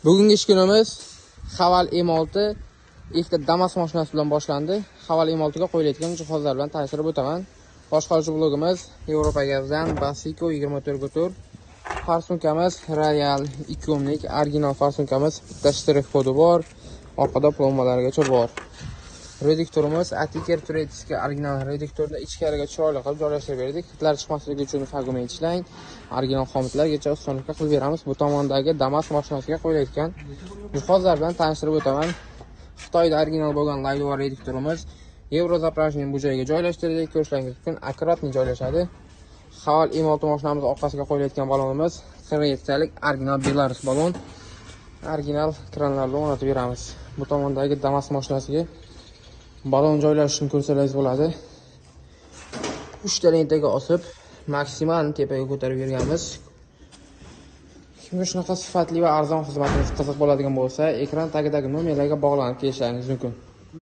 Bugungi ish kunimiz Haval M6 ikkita Damas mashinasi bilan boshlandi. Haval M6 ga qo'yilayotgan jihozlar bilan tanishtirib o'taman. Boshqaruvchi blogimiz Yevropa Gazdan Basico 24x4. Farsumkamiz Royal 2 ohmlik original farsumkamiz, bitta shtrix kodi bor, orqada plombalargacha bor. Reduktorimiz Atiker Turetiska original reduktorni ichkariga chiroyli qilib joylashtirib berdik. Hitlar chiqmasligi uchun fragment ishlang, original xomitlargacha osonlikla qilib beramiz. Bu tomondagi Damas mashinasiga qo'yilayotgan jihozlar bilan tanishtirib o'taman. Xitoyda original bo'lgan laylovar reduktorimiz Yevrozapravishning bu joyiga joylashtirdik. Ko'rishlaringiz mumkin, akkuratni joylashadi. Haval M6 mashinamiz orqasiga qo'yilayotgan balonimiz Xretsiyalik original Belarus balon. Original kranlar bilan o'rnatib beramiz. Bu tomondagi Damas mashinasiga balon joylashishni ko'rsangiz bo'ladi. 3 ta lentaga osib, maksimal tepaga ko'tarib berganmiz. Kimga shunaqa sifatli va arzon xizmatimiz qiziq bo'ladigan bo'lsa, ekran tagidagi nomerlarga bog'lanib kelishingiz mumkin.